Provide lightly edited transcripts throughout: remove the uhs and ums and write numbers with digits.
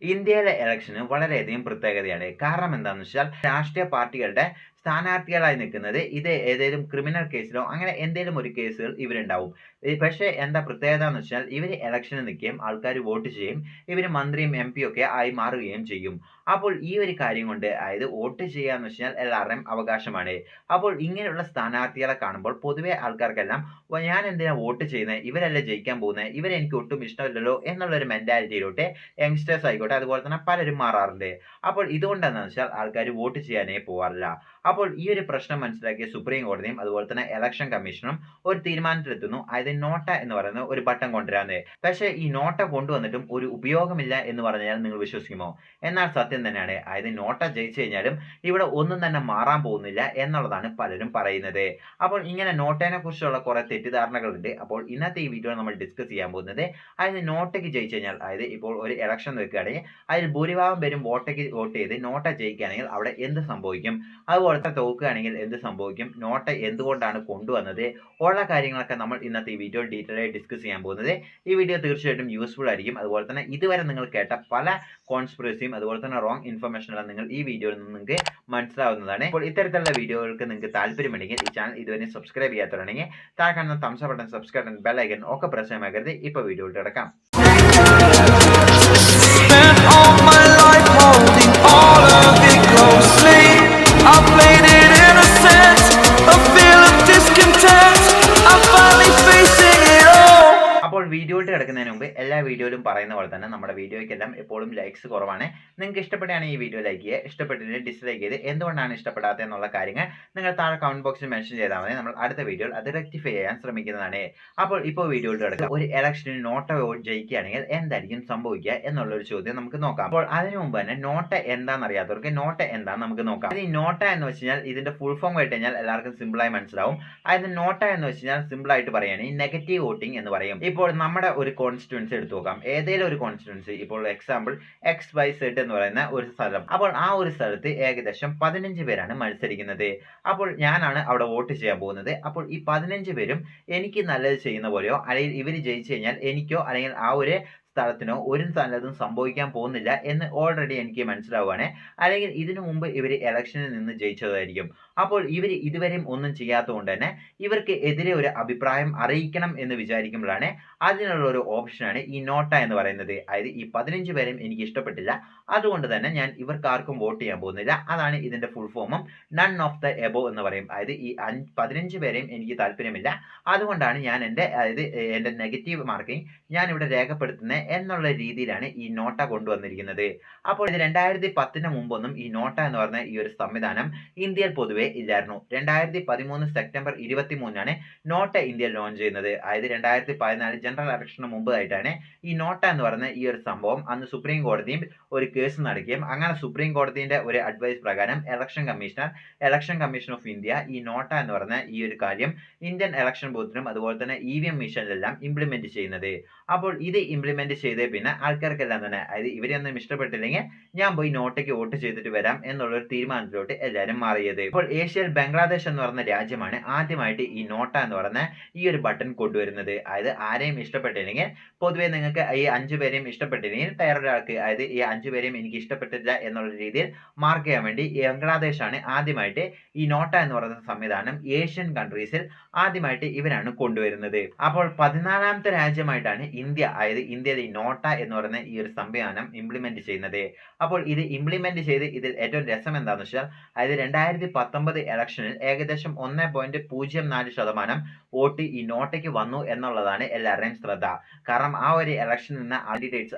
ഇന്ത്യയിലെ ഇലക്ഷന് വളരെയധികം പ്രത്യേകതയാണ്. കാരണം എന്താണെന്ന് വെച്ചാൽ രാഷ്ട്രീയ പാർട്ടികളുടെ സ്ഥാനാർത്ഥികളായി നിൽക്കുന്നത് ഇത് ഏതേലും ക്രിമിനൽ കേസിലോ അങ്ങനെ എന്തേലും ഒരു കേസുകൾ ഇവരുണ്ടാവും. പക്ഷേ എന്താ പ്രത്യേകത എന്ന് വെച്ചാൽ ഇവര് ഇലക്ഷന് നിൽക്കുകയും ആൾക്കാർ വോട്ട് ചെയ്യും. ഇവര് മന്ത്രിയും എംപിയും ഒക്കെ ആയി മാറുകയും ചെയ്യും. അപ്പോൾ ഈ ഒരു കാര്യം കൊണ്ട് അതായത് വോട്ട് ചെയ്യാന്ന് വെച്ചാൽ എല്ലാവരുടെയും അവകാശമാണ്. അപ്പോൾ ഇങ്ങനെയുള്ള സ്ഥാനാർത്ഥികളെ കാണുമ്പോൾ പൊതുവെ ആൾക്കാർക്കെല്ലാം ഞാൻ എന്തിനാ വോട്ട് ചെയ്യുന്നത്, ഇവരല്ലേ ജയിക്കാൻ പോകുന്നത്, ഇവരെ എനിക്ക് ഒട്ടും ഇഷ്ടമല്ലല്ലോ എന്നുള്ളൊരു മെന്റാലിറ്റിയിലോട്ട് യങ്സ്റ്റേഴ്സ് ആയിക്കോട്ടെ അതുപോലെ തന്നെ പലരും മാറാറുണ്ട്. അപ്പോൾ ഇതുകൊണ്ടെന്താണെന്ന് വെച്ചാൽ ആൾക്കാർ വോട്ട് ചെയ്യാനേ പോവാറില്ല. അപ്പോൾ ഈ ഒരു പ്രശ്നം മനസ്സിലാക്കിയ സുപ്രീം കോടതിയും അതുപോലെ തന്നെ ഇലക്ഷൻ കമ്മീഷനും ഒരു തീരുമാനത്തിലെത്തുന്നു. അതായത് നോട്ട എന്ന് പറയുന്ന ഒരു ബട്ടൺ കൊണ്ടുവരാന്ന്. പക്ഷേ ഈ നോട്ട കൊണ്ടുവന്നിട്ടും ഒരു ഉപയോഗമില്ല എന്ന് പറഞ്ഞാൽ നിങ്ങൾ വിശ്വസിക്കുമോ? എന്നാൽ സത്യം തന്നെയാണ്. അതായത് നോട്ട ജയിച്ചു കഴിഞ്ഞാലും ഇവിടെ ഒന്നും തന്നെ മാറാൻ പോകുന്നില്ല എന്നുള്ളതാണ് പലരും പറയുന്നത്. അപ്പോൾ ഇങ്ങനെ നോട്ടേനെ കുറിച്ചുള്ള കുറെ തെറ്റിദ്ധാരണകളുണ്ട്. അപ്പോൾ ഇന്നത്തെ ഈ വീഡിയോ നമ്മൾ ഡിസ്കസ് ചെയ്യാൻ പോകുന്നത് അതായത് നോട്ടയ്ക്ക് ജയിച്ചു കഴിഞ്ഞാൽ അതായത് ഇപ്പോൾ ഒരു ഇലക്ഷൻ വെക്കുകയാണെങ്കിൽ അതിൽ ഭൂരിഭാഗം പേരും വോട്ട് ചെയ്ത് നോട്ട ജയിക്കുകയാണെങ്കിൽ അവിടെ എന്ത് സംഭവിക്കും, അതുപോലെ തോക്കുകയാണെങ്കിൽ എന്ത് സംഭവിക്കും, നോട്ട എന്തുകൊണ്ടാണ് കൊണ്ടുവന്നത് ഉള്ള കാര്യങ്ങളൊക്കെ നമ്മൾ ഇന്നത്തെ ഈ വീഡിയോ ഡീറ്റെയിൽ ആയി ഡിസ്കസ് ചെയ്യാൻ പോകുന്നത്. ഈ വീഡിയോ തീർച്ചയായിട്ടും യൂസ്ഫുൾ ആയിരിക്കും. അതുപോലെ തന്നെ ഇതുവരെ നിങ്ങൾ കേട്ട പല കോൺസ്പിറസിയും അതുപോലെ തന്നെ റോങ് ഇൻഫർമേഷൻ എല്ലാം നിങ്ങൾ ഈ വീഡിയോയിൽ നിന്ന് നിങ്ങൾക്ക് മനസ്സിലാവുന്നതാണ്. അപ്പോൾ ഇത്തരത്തിലുള്ള വീഡിയോകൾക്ക് നിങ്ങൾക്ക് താല്പര്യമുണ്ടെങ്കിൽ ഈ ചാനൽ ഇതുവരെ സബ്സ്ക്രൈബ് ചെയ്യാത്തവരാണെങ്കിൽ താഴെ കാണുന്ന thumbs up button, subscribe button, bell icon ഒക്കെ പ്രസ് ചെയ്യാൻ മറക്കരുത്. ഇപ്പോൾ വീഡിയോയിലേക്ക് കിടക്കാം. Spent all my life holding all of it closely. I played it innocent, a feel of discontent. I'm finally facing it all. അപ്പോൾ വീഡിയോയിൽ കിടക്കുന്നതിന് മുമ്പ് എല്ലാ വീഡിയോയിലും പറയുന്ന പോലെ തന്നെ നമ്മുടെ വീഡിയോയ്ക്കെല്ലാം എപ്പോഴും ലൈക്സ് കുറവാണ്. നിങ്ങൾക്ക് ഇഷ്ടപ്പെടുകയാണെങ്കിൽ ഈ വീഡിയോ ലൈക്ക് ചെയ്യുക, ഇഷ്ടപ്പെട്ടിട്ട് ഡിസ്ലൈക്ക് ചെയ്ത് എന്തുകൊണ്ടാണ് ഇഷ്ടപ്പെടാത്തത് എന്നുള്ള കാര്യങ്ങൾ നിങ്ങൾ താഴെ കമന്റ് ബോക്സിൽ മെൻഷൻ ചെയ്താൽ മതി. നമ്മൾ അടുത്ത വീഡിയോയിൽ അത് റെക്ടിഫൈ ചെയ്യാൻ ശ്രമിക്കുന്നതാണ്. അപ്പോൾ ഇപ്പോൾ വീഡിയോയിൽ കിടക്കുക ഒരു ഇലക്ഷനിൽ നോട്ട വോട്ട് ജയിക്കുകയാണെങ്കിൽ എന്തായിരിക്കും സംഭവിക്കുക എന്നുള്ളൊരു ചോദ്യം നമുക്ക് നോക്കാം. അപ്പോൾ അതിനു മുമ്പ് തന്നെ നോട്ട എന്താണെന്ന് അറിയാത്തവർക്ക് നോട്ട എന്താണെന്ന് നമുക്ക് നോക്കാം. ഈ നോട്ട എന്ന് വെച്ച് കഴിഞ്ഞാൽ ഇതിന്റെ ഫുൾ ഫോം കേട്ട് കഴിഞ്ഞാൽ എല്ലാവർക്കും സിമ്പിളായി മനസ്സിലാവും. അതായത് നോട്ട എന്ന് വെച്ച് കഴിഞ്ഞാൽ സിമ്പിൾ ആയിട്ട് പറയുകയാണെങ്കിൽ നെഗറ്റീവ് വോട്ടിംഗ് എന്ന് പറയും. ഇപ്പോൾ നമ്മുടെ ഒരു കോൺസ്റ്റിറ്റ്യുവൻസി എടുത്തു നോക്കാം. ഏതെങ്കിലും ഒരു കോൺസ്റ്റിറ്റ്യുവൻസി, ഇപ്പോൾ എക്സാമ്പിൾ XYZ എന്ന് പറയുന്ന ഒരു സ്ഥലം. അപ്പോൾ ആ ഒരു സ്ഥലത്ത് ഏകദേശം 15 പേരാണ് മത്സരിക്കുന്നത്. അപ്പോൾ ഞാനാണ് അവിടെ വോട്ട് ചെയ്യാൻ പോകുന്നത്. അപ്പോൾ ഈ 15 പേരും എനിക്ക് നല്ലത് ചെയ്യുന്ന പോലെയോ അല്ലെങ്കിൽ ഇവർ ജയിച്ചു കഴിഞ്ഞാൽ എനിക്കോ അല്ലെങ്കിൽ ആ ഒരു സ്ഥലത്തിനോ ഒരു നല്ലതും സംഭവിക്കാൻ പോകുന്നില്ല എന്ന് ഓൾറെഡി എനിക്ക് മനസ്സിലാവുകയാണ്. അല്ലെങ്കിൽ ഇതിനു മുമ്പ് ഇവർ ഇലക്ഷനിൽ നിന്ന് ജയിച്ചതായിരിക്കും. അപ്പോൾ ഇവർ ഇതുവരെയും ഒന്നും ചെയ്യാത്തതുകൊണ്ട് തന്നെ ഇവർക്ക് എതിരെ ഒരു അഭിപ്രായം അറിയിക്കണം എന്ന് വിചാരിക്കുമ്പോഴാണ് അതിനുള്ള ഒരു ഓപ്ഷനാണ് ഈ നോട്ട എന്ന് പറയുന്നത്. അതായത് ഈ 15 പേരെയും എനിക്ക് ഇഷ്ടപ്പെട്ടില്ല, അതുകൊണ്ട് തന്നെ ഞാൻ ഇവർക്കാർക്കും വോട്ട് ചെയ്യാൻ പോകുന്നില്ല. അതാണ് ഇതിന്റെ ഫുൾ ഫോമും നൺ ഓഫ് ദ എബോ എന്ന് പറയും. അതായത് ഈ 15 പേരെയും എനിക്ക് താല്പര്യമില്ല, അതുകൊണ്ടാണ് ഞാൻ എൻ്റെ നെഗറ്റീവ് മാർക്കിംഗ് ഞാൻ ഇവിടെ രേഖപ്പെടുത്തുന്നത് എന്നുള്ള രീതിയിലാണ് ഈ നോട്ട കൊണ്ടുവന്നിരിക്കുന്നത്. അപ്പോൾ ഇത് 2010 മുമ്പൊന്നും ഈ നോട്ട എന്ന് പറഞ്ഞ ഈ ഒരു സംവിധാനം ഇന്ത്യയിൽ പൊതുവെ ഇല്ലായിരുന്നു. 2013 സെപ്റ്റംബർ 23 നോട്ട ഇന്ത്യയിൽ ലോഞ്ച് ചെയ്യുന്നത്. അതായത് 2014 ജനറൽ ഇലക്ഷന് മുമ്പായിട്ടാണ് ഈ നോട്ട എന്ന് പറയുന്ന ഈ ഒരു സംഭവം. അന്ന് സുപ്രീം കോടതിയും ഒരു കേസ് നടക്കുകയും അങ്ങനെ സുപ്രീം കോടതിയുടെ ഒരു അഡ്വൈസ് പ്രകാരം ഇലക്ഷൻ കമ്മീഷൻ ഓഫ് ഇന്ത്യ ഈ നോട്ട എന്ന് പറയുന്ന ഈ ഒരു കാര്യം ഇന്ത്യൻ ഇലക്ഷൻ ബൂത്തിലും അതുപോലെ തന്നെ EVM മെഷീനിലെല്ലാം ഇംപ്ലിമെന്റ് ചെയ്യുന്നത്. അപ്പോൾ ഇത് ഇംപ്ലിമെന്റ് ചെയ്തേ പിന്നെ ആൾക്കാർക്കെല്ലാം തന്നെ അതായത് ഇവരെയൊന്നും ഇഷ്ടപ്പെട്ടില്ലെങ്കിൽ ഞാൻ പോയി നോട്ടയ്ക്ക് വോട്ട് ചെയ്തിട്ട് വരാം എന്നുള്ളൊരു തീരുമാനത്തിലോട്ട് എല്ലാവരും മാറിയത്. ഇപ്പോൾ ഏഷ്യയിൽ ബംഗ്ലാദേശ് എന്ന് പറയുന്ന രാജ്യമാണ് ആദ്യമായിട്ട് ഈ നോട്ട എന്ന് പറയുന്ന ഈ ഒരു ബട്ടൺ കൊണ്ടുവരുന്നത്. അതായത് ആരെയും ഇഷ്ടപ്പെട്ടില്ലെങ്കിൽ പൊതുവെ നിങ്ങൾക്ക് ഈ 5 പേരെയും ഇഷ്ടപ്പെട്ടില്ലെങ്കിൽ വേറൊരാൾക്ക് അതായത് ഈ 5 പേരെയും എനിക്ക് ഇഷ്ടപ്പെട്ടില്ല എന്നുള്ള രീതിയിൽ മാർക്ക് ചെയ്യാൻ വേണ്ടി ബംഗ്ലാദേശാണ് ആദ്യമായിട്ട് ഈ നോട്ട എന്ന് പറയുന്ന സംവിധാനം ഏഷ്യൻ കൺട്രീസിൽ ആദ്യമായിട്ട് ഇവരാണ് കൊണ്ടുവരുന്നത്. അപ്പോൾ 14ാമത്തെ രാജ്യമായിട്ടാണ് ഇന്ത്യ, അതായത് ഇന്ത്യയിൽ ഈ നോട്ട എന്ന് പറയുന്ന ഈ ഒരു സംവിധാനം ഇംപ്ലിമെന്റ് ചെയ്യുന്നത്. അപ്പോൾ ഇത് ഇംപ്ലിമെന്റ് ചെയ്ത് ഇതിൽ ഏറ്റവും രസം എന്താണെന്ന് വെച്ചാൽ അതായത് 2019 ഇലക്ഷനിൽ ഏകദേശം 1.04% വോട്ട് ഈ നോട്ടയ്ക്ക് വന്നു എന്നുള്ളതാണ് എല്ലാവരുടെയും ശ്രദ്ധ. കാരണം ആ ഒരു ഇലക്ഷനിൽ നിന്ന്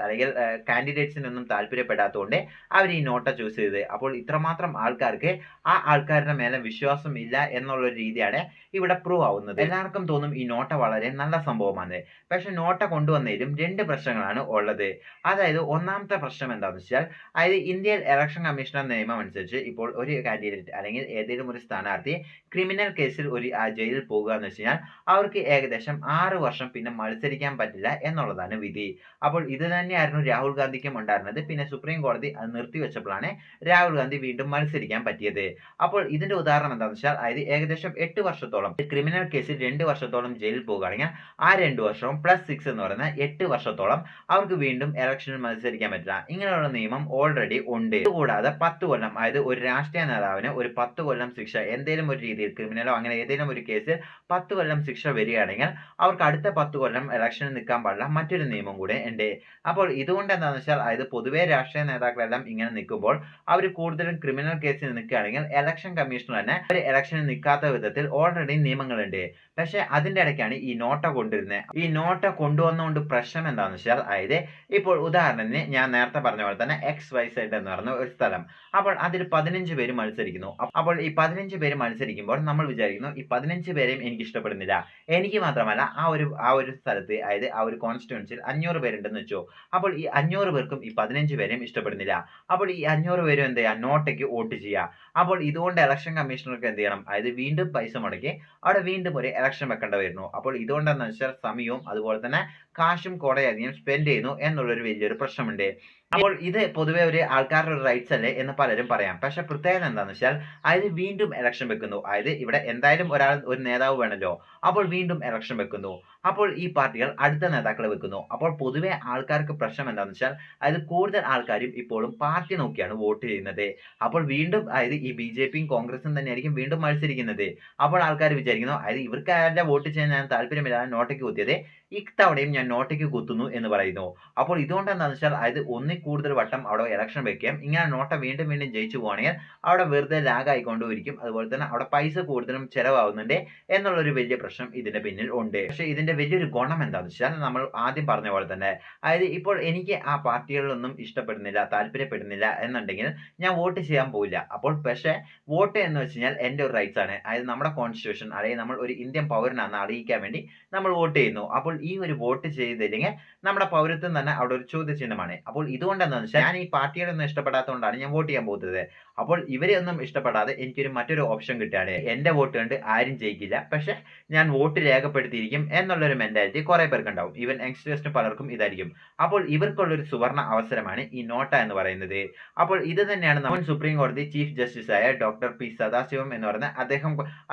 അല്ലെങ്കിൽ കാൻഡിഡേറ്റ്സിനൊന്നും താല്പര്യപ്പെടാത്തതുകൊണ്ട് അവർ ഈ നോട്ട ചൂസ് ചെയ്തത്. അപ്പോൾ ഇത്രമാത്രം ആൾക്കാർക്ക് ആ ആൾക്കാരുടെ മേലെ വിശ്വാസം ഇല്ല എന്നുള്ള രീതിയാണ് ഇവിടെ പ്രൂവ് ആവുന്നത്. എല്ലാവർക്കും തോന്നും ഈ നോട്ട വളരെ നല്ല സംഭവമാണ്. പക്ഷെ നോട്ട കൊണ്ടുവന്നതിലും 2 പ്രശ്നങ്ങളാണ് ഉള്ളത്. അതായത് ഒന്നാമത്തെ പ്രശ്നം എന്താണെന്ന് വെച്ചാൽ അതായത് ഇന്ത്യയിൽ ഇലക്ഷൻ കമ്മീഷണർ നിയമം അനുസരിച്ച് ഇപ്പോൾ ഒരു കാൻഡിഡേറ്റ് അല്ലെങ്കിൽ ഏതെങ്കിലും ഒരു സ്ഥാനാർത്ഥി ക്രിമിനൽ കേസിൽ ഒരു ജയിലിൽ പോകുക എന്ന് വെച്ച് കഴിഞ്ഞാൽ അവർക്ക് ഏകദേശം 6 വർഷം പിന്നെ മത്സരിക്കാൻ പറ്റില്ല എന്നുള്ളതാണ് വിധി. അപ്പോൾ ഇത് തന്നെയായിരുന്നു രാഹുൽ ഗാന്ധിക്കും ഉണ്ടായിരുന്നത്. പിന്നെ സുപ്രീം കോടതി അത് നിർത്തിവെച്ചപ്പോഴാണ് രാഹുൽ ഗാന്ധി വീണ്ടും മത്സരിക്കാൻ പറ്റിയത്. അപ്പോൾ ഇതിന്റെ ഉദാഹരണം എന്താണെന്ന് വെച്ചാൽ അതായത് ഏകദേശം 8 വർഷത്തോളം ക്രിമിനൽ കേസിൽ 2 വർഷത്തോളം ജയിലിൽ പോകുകയാണെങ്കിൽ ആ 2 വർഷവും +6 എന്ന് പറയുന്ന 8 വർഷത്തോളം അവർക്ക് വീണ്ടും ഇലക്ഷനിൽ മത്സരിക്കാൻ പറ്റില്ല. ഇങ്ങനെയുള്ള നിയമം ഓൾറെഡി ഉണ്ട്. ഇതുകൂടാതെ 10 കൊല്ലം അതായത് ഒരു രാഷ്ട്രീയ നേതാവിന് ഒരു 10 കൊല്ലം ശിക്ഷ എന്തെങ്കിലും ഒരു രീതിയിൽ ക്രിമിനലോ അങ്ങനെ ഏതെങ്കിലും ഒരു കേസിൽ 10 കൊല്ലം ശിക്ഷ വരികയാണെങ്കിൽ അവർക്ക് അടുത്ത 10 കൊല്ലം ഇലക്ഷനിൽ നിൽക്കാൻ പാടില്ല. മറ്റൊരു നിയമം കൂടെ ഉണ്ട്. അപ്പോൾ ഇതുകൊണ്ട് എന്താണെന്ന് വെച്ചാൽ അതായത് പൊതുവെ രാഷ്ട്രീയ നേതാക്കളെല്ലാം ഇങ്ങനെ നിൽക്കുമ്പോൾ അവർ കൂടുതലും ക്രിമിനൽ കേസിൽ നിൽക്കുകയാണെങ്കിൽ ഇലക്ഷൻ കമ്മീഷണർ തന്നെ അവർ ഇലക്ഷനിൽ നിൽക്കാത്ത വിധത്തിൽ ഓൾറെഡി നിയമങ്ങളുണ്ട്. പക്ഷെ അതിന്റെ ഇടയ്ക്കാണ് ഈ നോട്ട കൊണ്ടുവരുന്നത്. ഈ നോട്ട കൊണ്ടുവന്നുകൊണ്ട് പ്രശ്നം എന്താണെന്ന് വെച്ചാൽ അതായത് ഇപ്പോൾ ഉദാഹരണത്തിന് ഞാൻ നേരത്തെ പറഞ്ഞ പോലെ തന്നെ XYZ എന്ന് പറഞ്ഞ ഒരു സ്ഥലം. അപ്പോൾ അതിൽ 15 പേര് മത്സരിക്കുന്നു. അപ്പോൾ ഈ 15 പേര് മത്സരിക്കുമ്പോൾ നമ്മൾ വിചാരിക്കുന്നു ഈ 15 പേരെയും എനിക്ക് ഇഷ്ടപ്പെടുന്നില്ല. എനിക്ക് മാത്രമല്ല ആ ഒരു സ്ഥലത്ത് അതായത് ആ ഒരു കോൺസ്റ്റിറ്റ്യുവൻസിയിൽ 500 പേരുണ്ടെന്ന് വെച്ചോ. അപ്പോൾ ഈ 500 പേർക്കും ഈ 15 പേരെയും ഇഷ്ടപ്പെടുന്നില്ല. അപ്പോൾ ഈ 500 പേരും എന്ത് ചെയ്യുക, നോട്ടയ്ക്ക് വോട്ട് ചെയ്യുക. അപ്പോൾ ഇതുകൊണ്ട് ഇലക്ഷൻ കമ്മീഷണർക്ക് എന്ത് ചെയ്യണം, അതായത് വീണ്ടും പൈസ മുടക്കി അവിടെ വീണ്ടും ഒരു ഇലക്ഷൻ വെക്കേണ്ടി വരുന്നു. അപ്പോൾ ഇതുകൊണ്ടെന്ന് വെച്ചാൽ സമയവും അതുപോലെ തന്നെ കാശും കുറേയധികം സ്പെൻഡ് ചെയ്യുന്നു എന്നുള്ളൊരു വലിയൊരു പ്രശ്നമുണ്ട്. അപ്പോൾ ഇത് പൊതുവെ ഒരു ആൾക്കാരുടെ ഒരു റൈറ്റ്സ് അല്ലേ എന്ന് പലരും പറയാം. പക്ഷെ പ്രത്യേകത എന്താണെന്ന് വെച്ചാൽ അതായത് വീണ്ടും ഇലക്ഷൻ വെക്കുന്നു. അതായത് ഇവിടെ എന്തായാലും ഒരു നേതാവ് വേണമല്ലോ. അപ്പോൾ വീണ്ടും ഇലക്ഷൻ വെക്കുന്നു. അപ്പോൾ ഈ പാർട്ടികൾ അടുത്ത നേതാക്കളെ വെക്കുന്നു. അപ്പോൾ പൊതുവെ ആൾക്കാർക്ക് പ്രശ്നം എന്താണെന്ന് വെച്ചാൽ അതായത് കൂടുതൽ ആൾക്കാരും ഇപ്പോഴും പാർട്ടി നോക്കിയാണ് വോട്ട് ചെയ്യുന്നത്. അപ്പോൾ വീണ്ടും അതായത് ഈ BJPയും കോൺഗ്രസും തന്നെയായിരിക്കും വീണ്ടും മത്സരിക്കുന്നത്. അപ്പോൾ ആൾക്കാർ വിചാരിക്കുന്നു അതായത് ഇവർക്ക് ആരുടെ വോട്ട് ചെയ്യാൻ ഞാൻ താല്പര്യമില്ലാതെ നോട്ടയ്ക്ക് കുത്തിയത് ഇത്തവണയും ഞാൻ നോട്ടയ്ക്ക് കുത്തുന്നു എന്ന് പറയുന്നു. അപ്പോൾ ഇതുകൊണ്ട് എന്താണെന്ന് വെച്ചാൽ അതായത് ഒന്നിൽ കൂടുതൽ വട്ടം അവിടെ ഇലക്ഷൻ വെക്കുകയും ഇങ്ങനെ നോട്ട വീണ്ടും വീണ്ടും ജയിച്ചു പോവുകയാണെങ്കിൽ അവിടെ വെറുതെ ലാഗ് ആയിക്കൊണ്ടിരിക്കും. അതുപോലെ തന്നെ അവിടെ പൈസ കൂടുതലും ചെലവാകുന്നുണ്ട് എന്നുള്ളൊരു വലിയ പ്രശ്നം ഇതിന്റെ പിന്നിൽ ഉണ്ട്. പക്ഷെ ഇതിന്റെ വലിയൊരു ഗുണം എന്താണെന്ന് വെച്ചാൽ നമ്മൾ ആദ്യം പറഞ്ഞ പോലെ തന്നെ അതായത് ഇപ്പോൾ എനിക്ക് ആ പാർട്ടികളിലൊന്നും ഇഷ്ടപ്പെടുന്നില്ല, താല്പര്യപ്പെടുന്നില്ല എന്നുണ്ടെങ്കിൽ ഞാൻ വോട്ട് ചെയ്യാൻ പോയില്ല. അപ്പോൾ പക്ഷേ വോട്ട് എന്ന് വെച്ച് കഴിഞ്ഞാൽ എൻ്റെ ഒരു റൈറ്റ്സ് ആണ്. അതായത് നമ്മുടെ കോൺസ്റ്റിറ്റ്യൂഷൻ അല്ലെങ്കിൽ നമ്മൾ ഒരു ഇന്ത്യൻ പൗരനാണെന്ന് അറിയിക്കാൻ വേണ്ടി നമ്മൾ വോട്ട് ചെയ്യുന്നു. അപ്പോൾ ഈ ഒരു വോട്ട് ചെയ്തില്ലെങ്കിൽ നമ്മുടെ പൗരത്വം തന്നെ അവിടെ ഒരു ചോദ്യചിഹ്നമാണ്. അപ്പോൾ ഇതുകൊണ്ട് എന്താണെന്ന് വെച്ചാൽ ഞാൻ ഈ പാർട്ടികളൊന്നും ഇഷ്ടപ്പെടാത്തതുകൊണ്ടാണ് ഞാൻ വോട്ട് ചെയ്യാൻ പോകുന്നത്. അപ്പോൾ ഇവരെ ഒന്നും ഇഷ്ടപ്പെടാതെ എനിക്കൊരു മറ്റൊരു ഓപ്ഷൻ കിട്ടുകയാണ്. എൻ്റെ വോട്ട് കണ്ട് ആരും ജയിക്കില്ല, പക്ഷെ ഞാൻ വോട്ട് രേഖപ്പെടുത്തിയിരിക്കും എന്നുള്ളൊരു മെന്റാലിറ്റി കുറെ പേർക്ക് ഉണ്ടാവും. ഈവൻ യങ്സ്റ്റേഴ്സിന് പലർക്കും ഇതായിരിക്കും. അപ്പോൾ ഇവർക്കുള്ളൊരു സുവർണ അവസരമാണ് ഈ നോട്ട എന്ന് പറയുന്നത്. അപ്പോൾ ഇത് തന്നെയാണ് മുൻ സുപ്രീം കോടതി ചീഫ് ജസ്റ്റിസ് ആയ ഡോക്ടർ P സദാശിവം എന്ന് പറയുന്ന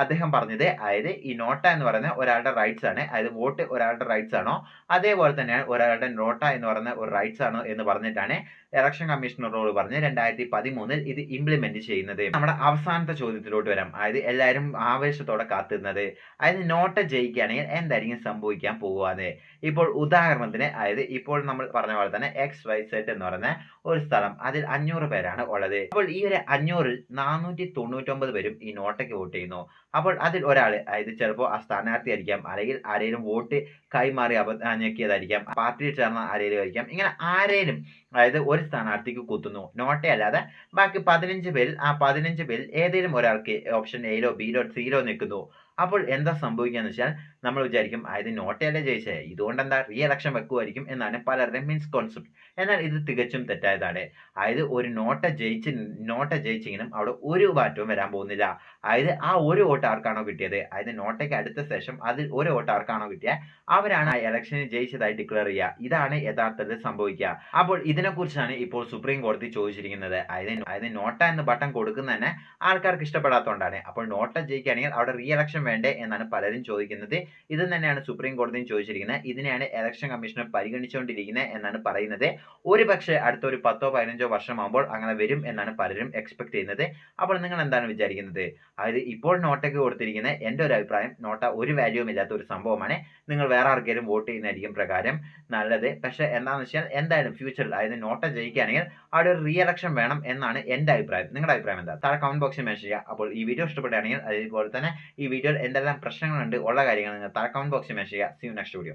അദ്ദേഹം പറഞ്ഞത്. അതായത് ഈ നോട്ട എന്ന് പറയുന്ന ഒരാളുടെ റൈറ്റ്സ് ആണ്. അതായത് വോട്ട് ഒരാളുടെ റൈറ്റ്സ് ആണോ അതേപോലെ തന്നെയാണ് ഒരാളുടെ നോട്ട എന്ന് പറയുന്ന ഒരു റൈറ്റ്സ് ആണോ എന്ന് പറഞ്ഞിട്ടാണ് ഇലക്ഷൻ കമ്മീഷണറോട് പറഞ്ഞ് 2013 ഇത് ഇംപ്ലിമെന്റ് ചെയ്യുന്നത്. നമ്മുടെ അവസാനത്തെ ചോദ്യത്തിലോട്ട് വരാം. അതായത് എല്ലാവരും ആവേശത്തോടെ കാത്തുന്നത് അതായത് നോട്ട ജയിക്കുകയാണെങ്കിൽ എന്തായിരിക്കും സംഭവിക്കാൻ പോകുവാതെ. ഇപ്പോൾ ഉദാഹരണത്തിന് അതായത് ഇപ്പോൾ നമ്മൾ പറഞ്ഞ പോലെ തന്നെ XYZ എന്ന് പറയുന്ന ഒരു സ്ഥലം, അതിൽ 500 പേരാണ് ഉള്ളത്. അപ്പോൾ ഈ ഒരു 500-ൽ 499 പേരും ഈ നോട്ടയ്ക്ക് വോട്ട് ചെയ്യുന്നു. അപ്പോൾ അതിൽ ഒരാൾ അതായത് ചിലപ്പോൾ ആ സ്ഥാനാർത്ഥി ആയിരിക്കാം, അല്ലെങ്കിൽ ആരെങ്കിലും വോട്ട് കൈമാറി ഞെക്കിയതായിരിക്കാം, പാർട്ടിയിൽ ചേർന്ന ആരെങ്കിലും ആയിരിക്കാം. ഇങ്ങനെ ആരെങ്കിലും അതായത് ഒരു സ്ഥാനാർത്ഥിക്ക് കുത്തുന്നു, നോട്ടയല്ലാതെ ബാക്കി 15 പേരിൽ ആ 15 പേരിൽ ഏതെങ്കിലും ഒരാൾക്ക് ഓപ്ഷൻ എയിലോ ബിയിലോ സിയിലോ നിൽക്കുന്നു. അപ്പോൾ എന്താ സംഭവിക്കുകയെന്ന് വെച്ചാൽ നമ്മൾ വിചാരിക്കും അതായത് നോട്ടയല്ലേ ജയിച്ചേ, ഇതുകൊണ്ട് എന്താ റീ ഇലക്ഷൻ വെക്കുമായിരിക്കും എന്നാണ് പലരുടെയും മിസ്കോൺസെപ്റ്റ്. എന്നാൽ ഇത് തികച്ചും തെറ്റായതാണ്. അതായത് ഒരു നോട്ട ജയിച്ചെങ്കിലും അവിടെ ഒരു മാറ്റവും വരാൻ പോകുന്നില്ല. അതായത് ആ ഒരു വോട്ട് ആർക്കാണോ കിട്ടിയത്, അതായത് നോട്ടയ്ക്ക് അടുത്ത ശേഷം അതിൽ ഒരു വോട്ട് ആർക്കാണോ കിട്ടിയത് അവരാണ് ആ ഇലക്ഷനിൽ ജയിച്ചതായി ഡിക്ലെയർ ചെയ്യുക. ഇതാണ് യഥാർത്ഥത്തിൽ സംഭവിക്കുക. അപ്പോൾ ഇതിനെക്കുറിച്ചാണ് ഇപ്പോൾ സുപ്രീം കോടതി ചോദിച്ചിരിക്കുന്നത്. അതായത് നോട്ട എന്ന് ബട്ടൺ കൊടുക്കുന്നതന്നെ ആൾക്കാർക്ക് ഇഷ്ടപ്പെടാത്തതുകൊണ്ടാണ്. അപ്പോൾ നോട്ട ജയിക്കുകയാണെങ്കിൽ അവിടെ റീ ഇലക്ഷൻ വേണ്ടേ എന്നാണ് പലരും ചോദിക്കുന്നത്. ഇത് തന്നെയാണ് സുപ്രീം കോടതിയും ചോദിച്ചിരിക്കുന്നത്. ഇതിനെയാണ് ഇലക്ഷൻ കമ്മീഷണർ പരിഗണിച്ചുകൊണ്ടിരിക്കുന്നത് എന്നാണ് പറയുന്നത്. ഒരുപക്ഷെ അടുത്തൊരു 10-15 വർഷമാകുമ്പോൾ അങ്ങനെ വരും എന്നാണ് പലരും എക്സ്പെക്ട് ചെയ്യുന്നത്. അപ്പോൾ നിങ്ങൾ എന്താണ് വിചാരിക്കുന്നത്? അതായത് ഇപ്പോൾ നോട്ടയ്ക്ക് കൊടുത്തിരിക്കുന്ന എൻ്റെ ഒരു അഭിപ്രായം നോട്ട ഒരു വാല്യൂവും ഇല്ലാത്ത ഒരു സംഭവമാണ്. നിങ്ങൾ വേറെ ആർക്കെങ്കിലും വോട്ട് ചെയ്യുന്നതായിരിക്കും പ്രകാരം നല്ലത്. പക്ഷെ എന്താണെന്ന് വെച്ചാൽ എന്തായാലും ഫ്യൂച്ചറിൽ അതായത് നോട്ട ജയിക്കുകയാണെങ്കിൽ അവിടെ ഒരു റീ ഇലക്ഷൻ വേണം എന്നാണ് എൻ്റെ അഭിപ്രായം. നിങ്ങളുടെ അഭിപ്രായം എന്താ? താഴെ കമന്റ് ബോക്സിൽ മെൻഷൻ ചെയ്യുക. അപ്പോൾ ഈ വീഡിയോ ഇഷ്ടപ്പെടുകയാണെങ്കിൽ അതേപോലെ തന്നെ ഈ വീഡിയോയിൽ എന്തെല്ലാം പ്രശ്നങ്ങളുണ്ട് ഉള്ള കാര്യങ്ങൾ നിങ്ങൾ താഴെ കമന്റ് ബോക്സിൽ മെൻഷൻ ചെയ്യുക. See you next video.